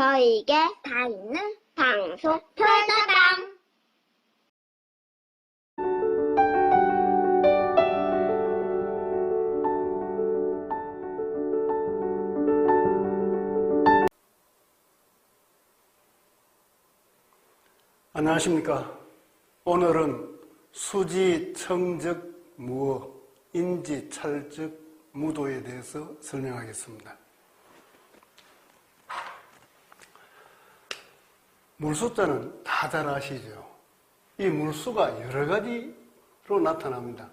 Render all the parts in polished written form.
저에게 다 있는 방송 털다방. 안녕하십니까. 오늘은 수지, 청적, 무어, 인지, 찰적, 무도에 대해서 설명하겠습니다. 물수자는 다 잘 아시죠? 이 물수가 여러 가지로 나타납니다.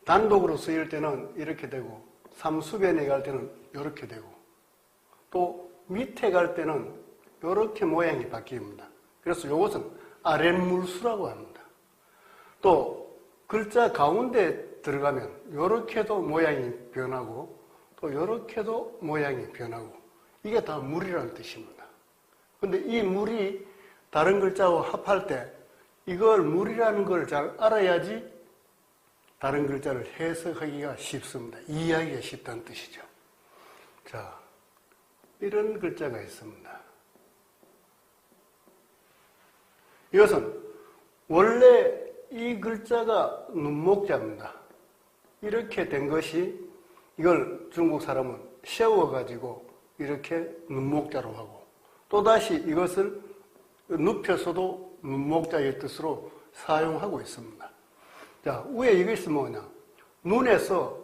단독으로 쓰일 때는 이렇게 되고, 삼수변에 갈 때는 이렇게 되고, 또 밑에 갈 때는 이렇게 모양이 바뀝니다. 그래서 이것은 아랫물수라고 합니다. 또 글자 가운데 들어가면 이렇게도 모양이 변하고 또 이렇게도 모양이 변하고 이게 다 물이라는 뜻입니다. 그런데 이 물이 다른 글자와 합할 때 이걸 물이라는 걸 잘 알아야지 다른 글자를 해석하기가 쉽습니다. 이해하기가 쉽다는 뜻이죠. 자, 이런 글자가 있습니다. 이것은 원래 이 글자가 눈목자입니다. 이렇게 된 것이 이걸 중국 사람은 세워가지고 이렇게 눈목자로 하고 또다시 이것을 눕혀서도 눈목자의 뜻으로 사용하고 있습니다. 자, 위에 이것이 뭐냐? 눈에서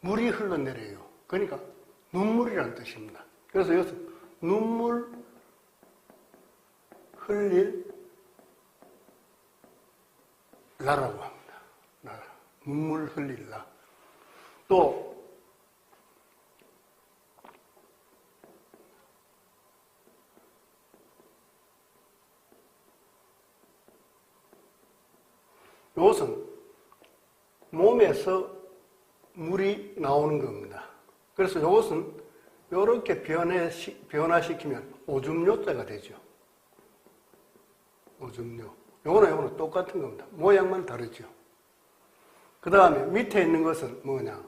물이 흘러내려요. 그러니까 눈물이라는 뜻입니다. 그래서 이것은 눈물 흘릴 라라고 합니다. 라. 눈물 흘릴라. 또 이것은 몸에서 물이 나오는 겁니다. 그래서 이것은 이렇게 변화시키면 오줌요자가 되죠. 오줌요. 요거는 똑같은 겁니다. 모양만 다르죠. 그 다음에 밑에 있는 것은 뭐냐?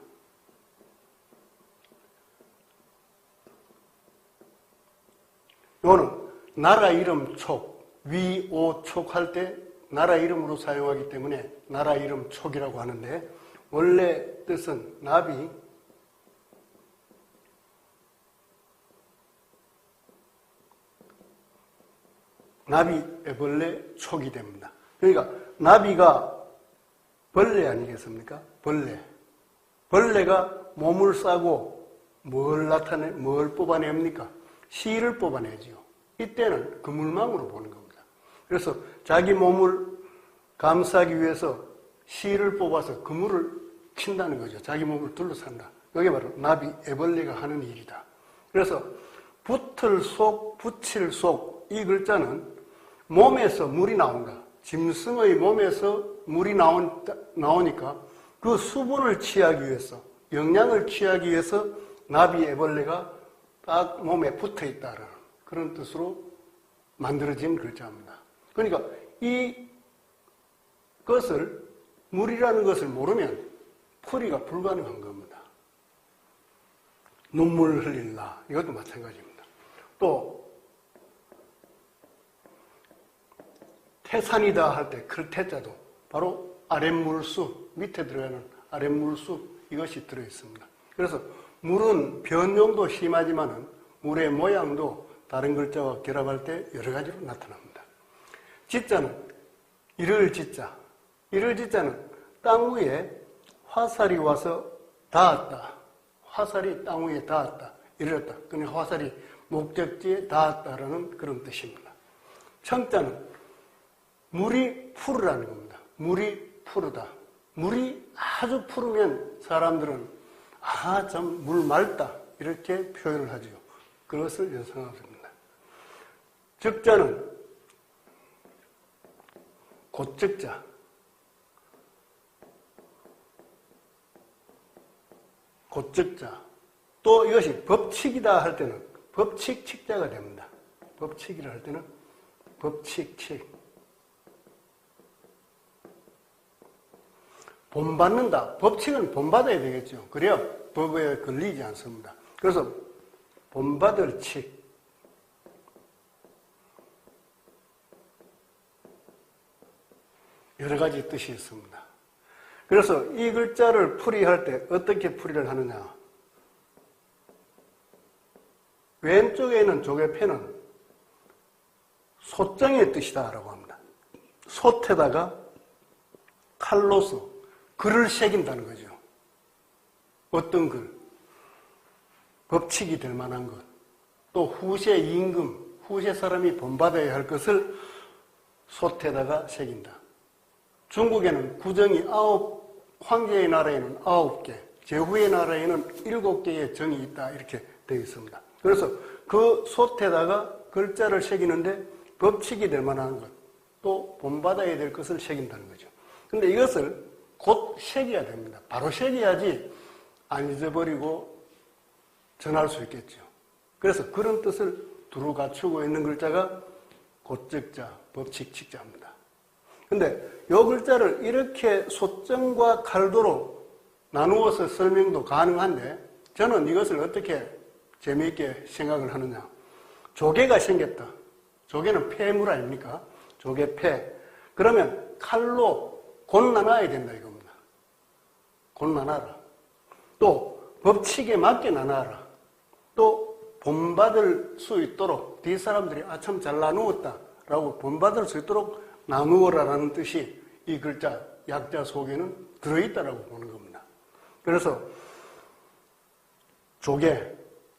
요거는 나라 이름 촉, 위오 촉 할 때 나라 이름으로 사용하기 때문에 나라 이름 촉이라고 하는데 원래 뜻은 나비, 애벌레 촉이 됩니다. 그러니까 나비가 벌레 아니겠습니까? 벌레. 벌레가 몸을 싸고 뭘 뽑아냅니까? 씨를 뽑아내죠. 이때는 그물망으로 보는 겁니다. 그래서 자기 몸을 감싸기 위해서 씨를 뽑아서 그물을 친다는 거죠. 자기 몸을 둘러싼다. 이게 바로 나비, 애벌레가 하는 일이다. 그래서 붙을 속, 붙일 속 이 글자는 몸에서 물이 나온다. 짐승의 몸에서 물이 나오니까 그 수분을 취하기 위해서, 영양을 취하기 위해서 나비 애벌레가 딱 몸에 붙어 있다는 그런 뜻으로 만들어진 글자입니다. 그러니까 이것을, 물이라는 것을 모르면 풀이가 불가능한 겁니다. 눈물 흘릴라. 이것도 마찬가지입니다. 또 태산이다 할 때 그 태자도 바로 아랫물수, 밑에 들어가는 아랫물수 이것이 들어있습니다. 그래서 물은 변형도 심하지만은 물의 모양도 다른 글자와 결합할 때 여러 가지로 나타납니다. 지자는 이를 지자. 이를 지자는 땅 위에 화살이 와서 닿았다. 화살이 땅 위에 닿았다. 이르렀다. 그러니까 화살이 목적지에 닿았다라는 그런 뜻입니다. 청자는 물이 푸르다는 겁니다. 물이 푸르다. 물이 아주 푸르면 사람들은 참 물 맑다 이렇게 표현을 하죠. 그것을 연상합니다. 적자는 곧적자. 곧적자. 또 이것이 법칙이다 할 때는 법칙칙자가 됩니다. 법칙이라 할 때는 법칙칙. 본받는다. 법칙은 본받아야 되겠죠. 그래야 법에 걸리지 않습니다. 그래서 본받을 칙. 여러 가지 뜻이 있습니다. 그래서 이 글자를 풀이할 때 어떻게 풀이를 하느냐. 왼쪽에 있는 조개패는 소정의 뜻이다라고 합니다. 솥에다가 칼로서 글을 새긴다는 거죠. 어떤 글, 법칙이 될 만한 것, 또 후세 임금, 후세 사람이 본받아야 할 것을 솥에다가 새긴다. 중국에는 구정이 황제의 나라에는 9개, 제후의 나라에는 7개의 정이 있다 이렇게 되어 있습니다. 그래서 그 솥에다가 글자를 새기는데 법칙이 될 만한 것, 또 본받아야 될 것을 새긴다는 거죠. 근데 이것을 곧 새겨야 됩니다. 바로 새겨야지 안 잊어버리고 전할 수 있겠죠. 그래서 그런 뜻을 두루 갖추고 있는 글자가 고적자, 법칙칙자입니다. 근데 이 글자를 이렇게 소정과 칼도로 나누어서 설명도 가능한데 저는 이것을 어떻게 재미있게 생각을 하느냐. 조개가 생겼다. 조개는 폐물 아닙니까? 조개패. 그러면 칼로 곧 나눠야 된다 이겁니다. 곧 나눠라. 또 법칙에 맞게 나눠라. 또 본받을 수 있도록 뒷사람들이 참 잘 나누었다 라고 본받을 수 있도록 나누어라라는 뜻이 이 글자 약자 속에는 들어있다라고 보는 겁니다. 그래서 조개,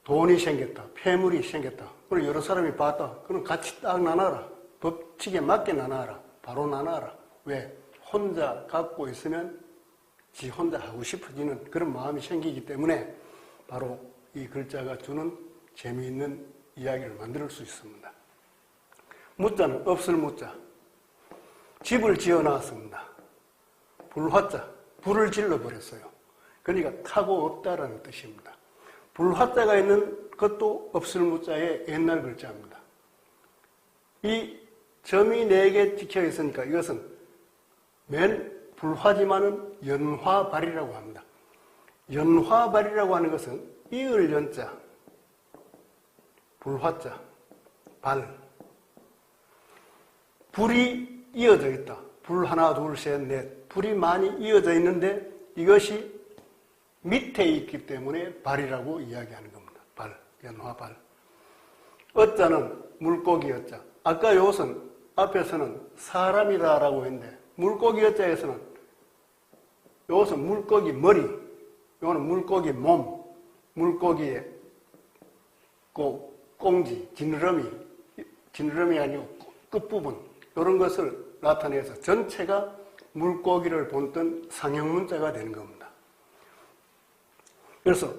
돈이 생겼다, 폐물이 생겼다. 그걸 여러 사람이 봤다. 그럼 같이 딱 나눠라. 법칙에 맞게 나눠라. 바로 나눠라. 왜? 혼자 갖고 있으면 지 혼자 하고 싶어지는 그런 마음이 생기기 때문에 바로 이 글자가 주는 재미있는 이야기를 만들 수 있습니다. 무자는 없을 무자. 집을 지어놨습니다. 불화자, 불을 질러버렸어요. 그러니까 타고 없다라는 뜻입니다. 불화자가 있는 것도 없을 무자의 옛날 글자입니다. 이 점이 4개 찍혀 있으니까 이것은 맨 불화지만은 연화발이라고 합니다. 연화발이라고 하는 것은 이을 연자, 불화자, 발. 불이 이어져 있다. 불 하나, 둘, 셋, 넷. 불이 많이 이어져 있는데 이것이 밑에 있기 때문에 발이라고 이야기하는 겁니다. 발, 연화발. 어자는 물고기 어자. 아까 이것은 앞에서는 사람이다라고 했는데 물고기 어자에서는 이것은 물고기 머리, 이거는 물고기 몸, 물고기의 꽁지, 지느러미 아니고 끝부분 이런 것을 나타내서 전체가 물고기를 본뜬 상형문자가 되는 겁니다. 그래서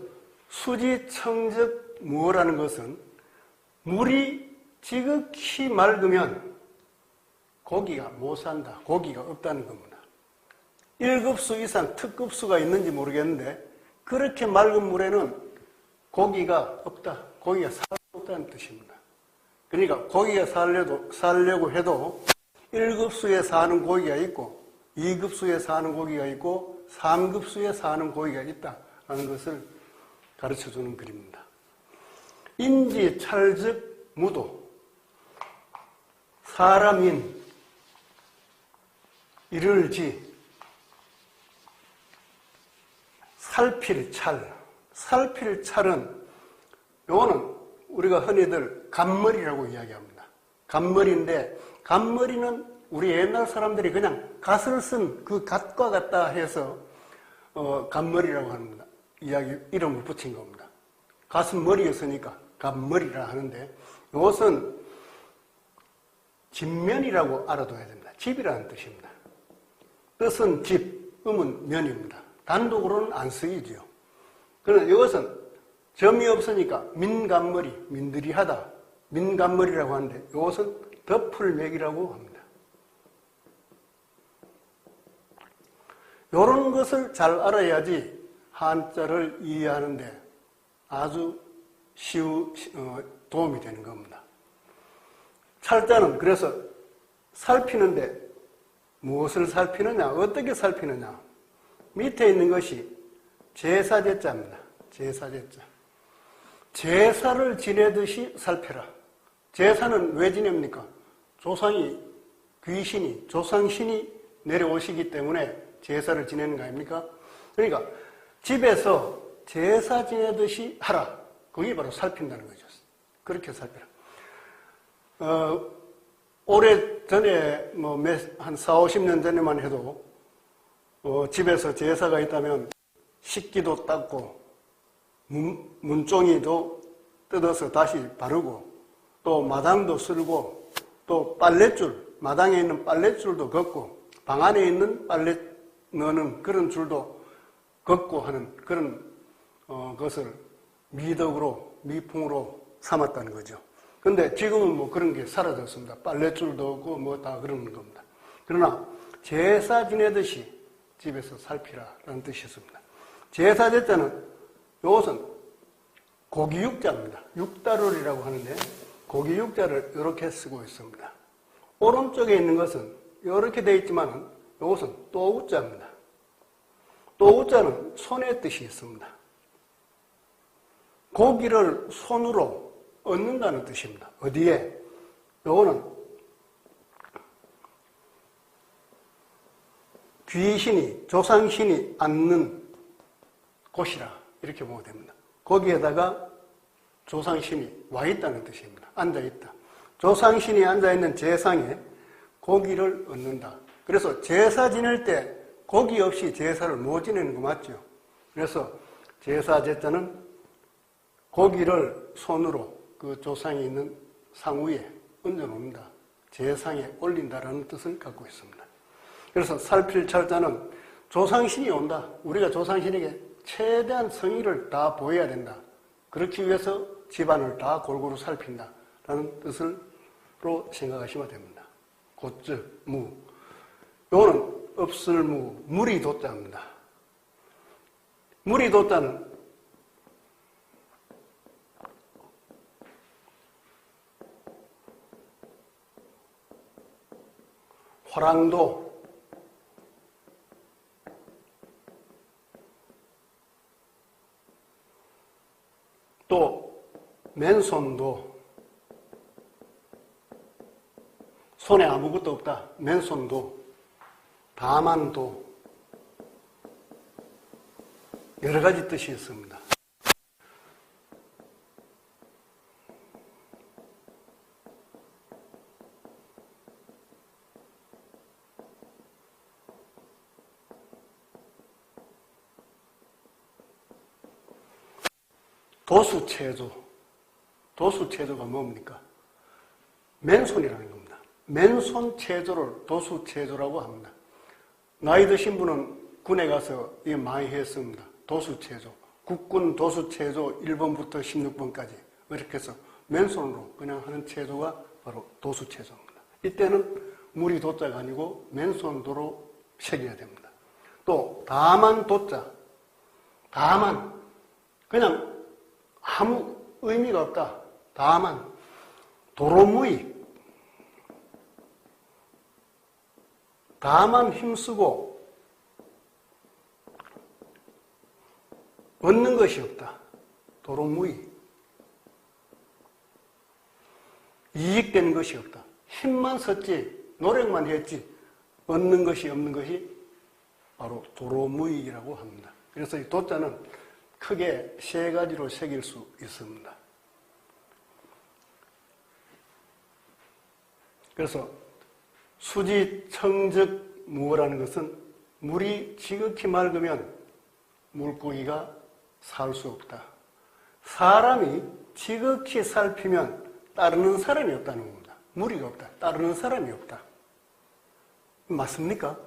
수지청적 무어라는 것은 물이 지극히 맑으면 고기가 못 산다. 고기가 없다는 겁니다. 1급수 이상 특급수가 있는지 모르겠는데 그렇게 맑은 물에는 고기가 없다. 고기가 살 수 없다는 뜻입니다. 그러니까 고기가 살려고 해도 1급수에 사는 고기가 있고 2급수에 사는 고기가 있고 3급수에 사는 고기가 있다라는 것을 가르쳐주는 글입니다. 인지, 찰즉, 무도. 사람인, 이를지, 살필 찰. 살필 찰은 요거는 우리가 흔히들 간머리라고 이야기합니다. 간머리인데 간머리는 우리 옛날 사람들이 그냥 갓을 쓴 그 갓과 같다 해서 간머리라고 합니다. 이름을 붙인 겁니다. 갓은 머리였으니까 간머리라 하는데 이것은 집면이라고 알아둬야 됩니다. 집이라는 뜻입니다. 뜻은 집, 음은 면입니다. 단독으로는 안 쓰이지요. 그러나 이것은 점이 없으니까 민간머리, 민들이하다, 민간머리라고 하는데 이것은 덮을맥이라고 합니다. 이런 것을 잘 알아야지 한자를 이해하는데 아주 도움이 되는 겁니다. 찰자는 그래서 살피는데 무엇을 살피느냐, 어떻게 살피느냐. 밑에 있는 것이 제사제자입니다. 제사제자. 제사를 지내듯이 살펴라. 제사는 왜 지냅니까? 조상이, 귀신이, 조상신이 내려오시기 때문에 제사를 지내는 거 아닙니까? 그러니까 집에서 제사 지내듯이 하라. 그게 바로 살핀다는 거죠. 그렇게 살펴라. 오래 전에 한 4, 50년 전에만 해도 집에서 제사가 있다면 식기도 닦고 문종이도 뜯어서 다시 바르고 또 마당도 쓸고 또 빨랫줄, 마당에 있는 빨랫줄도 걷고 방 안에 있는 빨래 넣는 그런 줄도 걷고 하는 그런 것을 미덕으로 미풍으로 삼았다는 거죠. 근데 지금은 뭐 그런 게 사라졌습니다. 빨랫줄도 없고 뭐 다 그러는 겁니다. 그러나 제사 지내듯이 집에서 살피라라는 뜻이 있습니다. 제사 제자는 이것은 고기 육자입니다. 육다룰이라고 하는데 고기 육자를 이렇게 쓰고 있습니다. 오른쪽에 있는 것은 이렇게 되어 있지만 이것은 또우자입니다. 또우자는 손의 뜻이 있습니다. 고기를 손으로 얻는다는 뜻입니다. 어디에? 요거는 귀신이, 조상신이 앉는 곳이라 이렇게 보면 됩니다. 거기에다가 조상신이 와 있다는 뜻입니다. 앉아 있다. 조상신이 앉아 있는 제상에 고기를 얻는다. 그래서 제사 지낼 때 고기 없이 제사를 못 지내는 거 맞죠? 그래서 제사 제자는 고기를 손으로 그 조상이 있는 상 위에 얹어 놓는다. 제상에 올린다라는 뜻을 갖고 있습니다. 그래서 살필 찰자는 조상신이 온다. 우리가 조상신에게 최대한 성의를 다 보여야 된다. 그렇기 위해서 집안을 다 골고루 살핀다. 라는 뜻으로 생각하시면 됩니다. 곧즉, 무. 요거는 없을무, 무리도자입니다. 무리도자는 화랑도, 또 맨손도, 손에 아무것도 없다. 맨손도, 다만도, 여러 가지 뜻이 있습니다. 도수체조. 도수체조가 뭡니까? 맨손이라는 겁니다. 맨손 체조를 도수체조라고 합니다. 나이 드신 분은 군에 가서 이거 많이 했습니다. 도수체조. 국군 도수체조 1번부터 16번까지. 이렇게 해서 맨손으로 그냥 하는 체조가 바로 도수체조입니다. 이때는 무리 도자가 아니고 맨손도로 새겨야 됩니다. 또 다만 도자. 다만. 그냥 아무 의미가 없다. 다만 도로무이. 다만 힘쓰고 얻는 것이 없다. 도로무이. 이익되는 것이 없다. 힘만 썼지 노력만 했지 얻는 것이 없는 것이 바로 도로무이라고 합니다. 그래서 이 도자는 크게 세 가지로 새길 수 있습니다. 그래서 수지, 청적, 무어라는 것은 물이 지극히 맑으면 물고기가 살 수 없다. 사람이 지극히 살피면 따르는 사람이 없다는 겁니다. 무리가 없다. 따르는 사람이 없다. 맞습니까?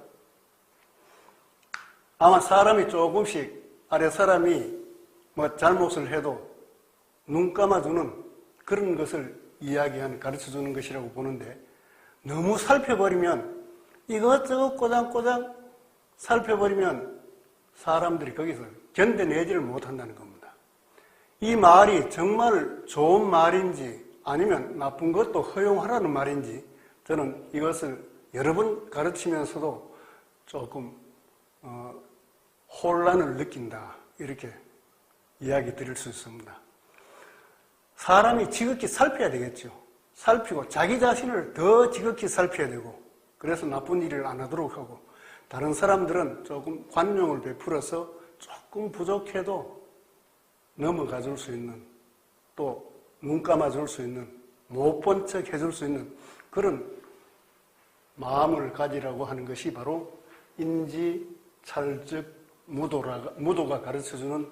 아마 사람이 조금씩 아래 사람이 잘못을 해도 눈 감아주는 그런 것을 이야기하는, 가르쳐주는 것이라고 보는데 너무 살펴버리면 이것저것 꼬장꼬장 살펴버리면 사람들이 거기서 견뎌내지를 못한다는 겁니다. 이 말이 정말 좋은 말인지 아니면 나쁜 것도 허용하라는 말인지 저는 이것을 여러 번 가르치면서도 조금 혼란을 느낀다. 이렇게 이야기 드릴 수 있습니다. 사람이 지극히 살펴야 되겠죠. 살피고 자기 자신을 더 지극히 살펴야 되고 그래서 나쁜 일을 안 하도록 하고, 다른 사람들은 조금 관용을 베풀어서 조금 부족해도 넘어가 줄 수 있는, 또 눈 감아 줄 수 있는, 못 본 척 해줄 수 있는 그런 마음을 가지라고 하는 것이 바로 인지, 찰즉, 무도가 가르쳐주는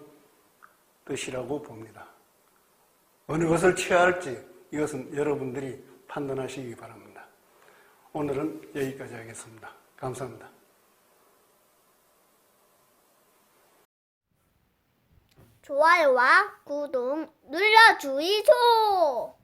뜻이라고 봅니다. 어느 것을 취할지 이것은 여러분들이 판단하시기 바랍니다. 오늘은 여기까지 하겠습니다. 감사합니다. 좋아요와 구독 눌러주이소.